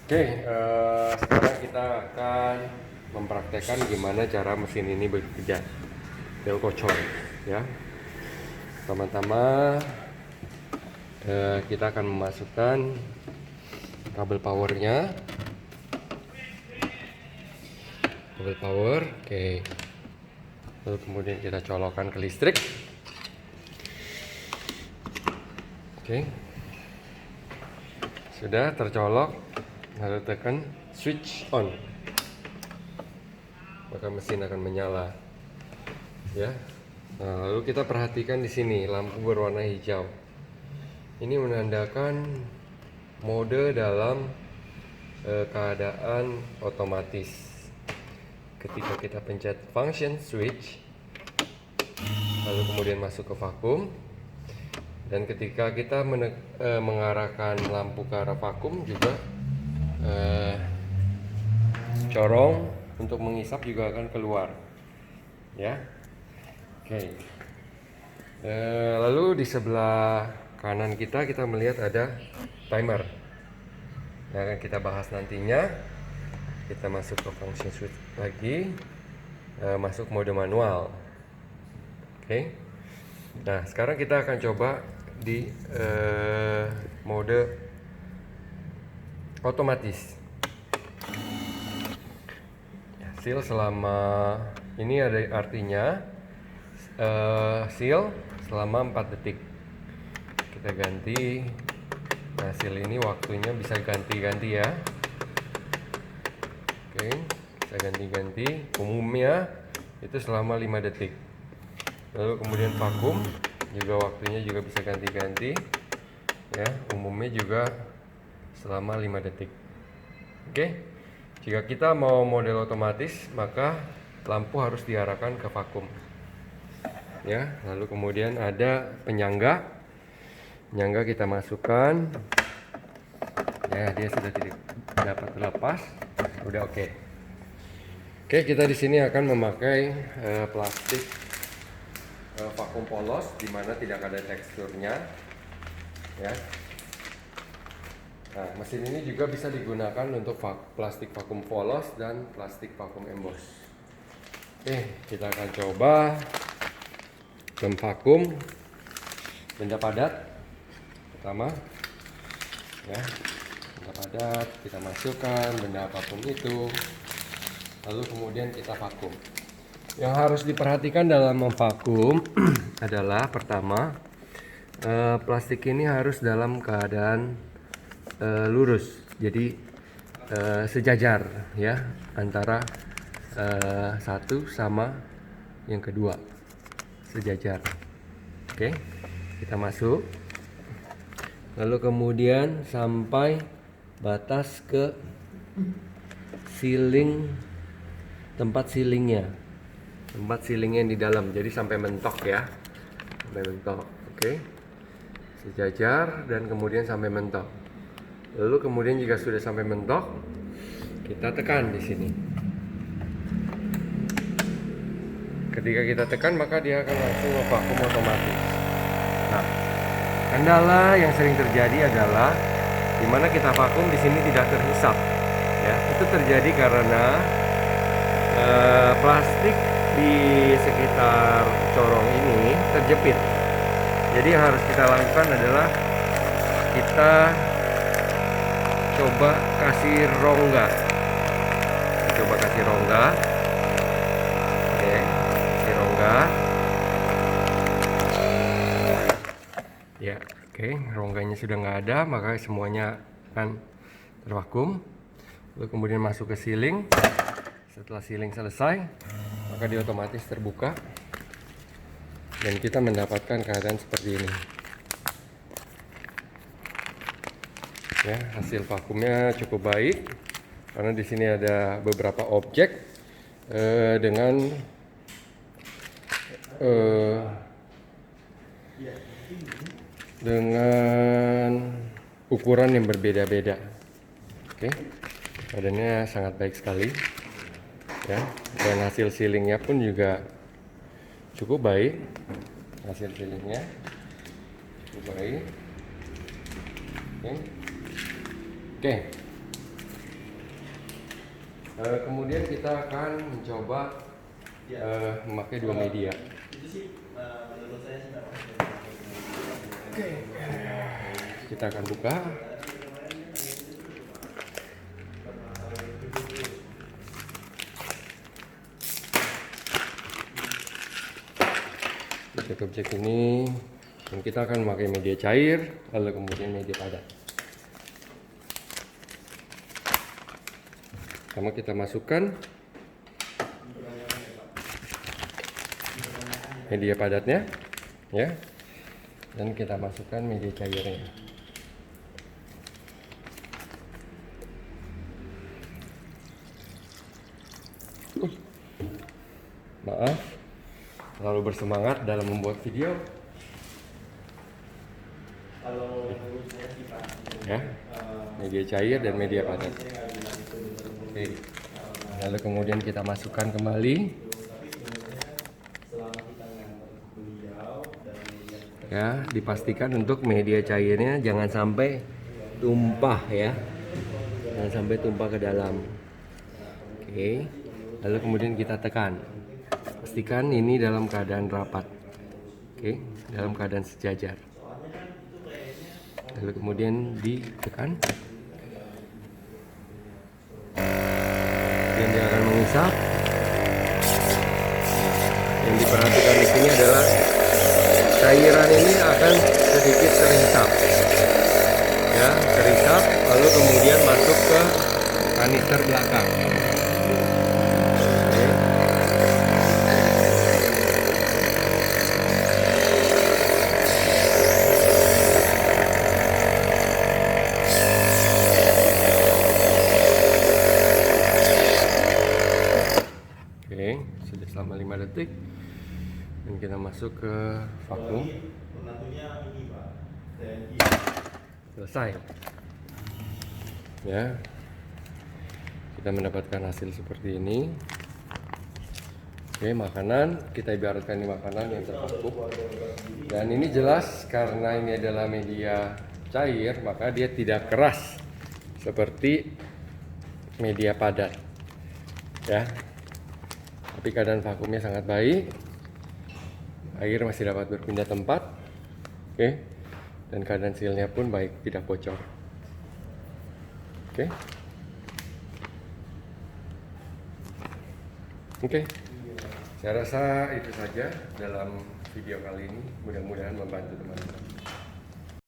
Sekarang kita akan mempraktekkan gimana cara mesin ini bekerja. Delco Choy, ya. Pertama-tama kita akan memasukkan kabel powernya. Kabel power, oke. Lalu kemudian kita colokkan ke listrik. Oke. Sudah tercolok, lalu tekan switch on, maka mesin akan menyala, ya. Nah, lalu kita perhatikan di sini lampu berwarna hijau. Ini menandakan mode dalam keadaan otomatis. Ketika kita pencet function switch, lalu kemudian masuk ke vakum, dan ketika kita mengarahkan lampu ke arah vakum juga corong untuk mengisap juga akan keluar, ya. Oke. Lalu di sebelah kanan kita melihat ada timer yang akan kita bahas nantinya. Kita masuk ke function switch lagi, masuk mode manual. Oke. Nah, sekarang kita akan coba di mode otomatis. Seal selama ini ada artinya seal selama 4 detik. Kita ganti. Nah, seal ini waktunya bisa ganti-ganti, ya. Oke, bisa ganti-ganti. Umumnya itu selama 5 detik. Lalu kemudian vakum juga waktunya juga bisa ganti-ganti, ya. Umumnya juga selama 5 detik. Oke. Jika kita mau model otomatis, maka lampu harus diarahkan ke vakum, ya. Lalu kemudian ada penyangga. Penyangga kita masukkan, ya. Dia sudah tidak dapat lepas, udah oke. Oke, kita di sini akan memakai plastik vakum polos, dimana tidak ada teksturnya, ya. Nah, mesin ini juga bisa digunakan untuk plastik vakum polos dan plastik vakum emboss. Oke, kita akan coba memvakum benda padat pertama, ya. Benda padat kita masukkan, benda apapun itu, lalu kemudian kita vakum. Yang harus diperhatikan dalam memvakum adalah pertama, plastik ini harus dalam keadaan lurus, jadi sejajar, ya, antara satu sama yang kedua, sejajar. Oke, kita masuk, lalu kemudian sampai batas ke sealing, tempat sealingnya di dalam, jadi sampai mentok, ya, sampai mentok. Oke, sejajar dan kemudian sampai mentok. Lalu kemudian jika sudah sampai mentok, kita tekan di sini. Ketika kita tekan, maka dia akan langsung vakum otomatis. Nah, kendala yang sering terjadi adalah dimana kita vakum di sini tidak terhisap, ya. Itu terjadi karena plastik di sekitar corong ini terjepit. Jadi yang harus kita lakukan adalah kita coba kasih rongga. Coba kasih rongga. Oke, kasih rongga. Ya, oke, rongganya sudah nggak ada, maka semuanya akan tervakum. Lalu kemudian masuk ke sealing. Setelah sealing selesai, maka dia otomatis terbuka dan kita mendapatkan keadaan seperti ini, ya. Hasil vakumnya cukup baik karena di sini ada beberapa objek dengan ukuran yang berbeda-beda. Oke, badannya sangat baik sekali, ya, dan hasil sealingnya pun juga cukup baik. Hasil sealingnya cukup baik. Oke. Kemudian kita akan mencoba memakai dua media. Oke, kita akan buka. Objek-objek ini, dan kita akan memakai media cair, lalu kemudian media padat. Pertama kita masukkan media padatnya, ya, dan kita masukkan media cairnya. Maaf, terlalu bersemangat dalam membuat video. Ya, media cair dan media padat. Oke. Lalu kemudian kita masukkan kembali. Ya, dipastikan untuk media cairnya jangan sampai tumpah ya. Jangan sampai tumpah ke dalam. Oke. Lalu kemudian kita tekan. Pastikan ini dalam keadaan rapat. Oke, dalam keadaan sejajar. Lalu kemudian ditekan. Kemudian dia akan mengisap. Yang diperhatikan di sini adalah cairan ini akan sedikit terhisap. Ya, terhisap lalu kemudian masuk ke kanister belakang. Oke, sudah selama 5 detik dan kita masuk ke vakum. Selesai. Ya, kita mendapatkan hasil seperti ini. Oke, makanan kita ibaratkan ini makanan yang tervakum. Dan ini jelas karena ini adalah media cair, maka dia tidak keras seperti media padat. Ya. Tapi keadaan vakumnya sangat baik, air masih dapat berpindah tempat, oke, dan keadaan sealnya pun baik, tidak bocor. Oke, saya rasa itu saja dalam video kali ini, mudah-mudahan membantu teman-teman.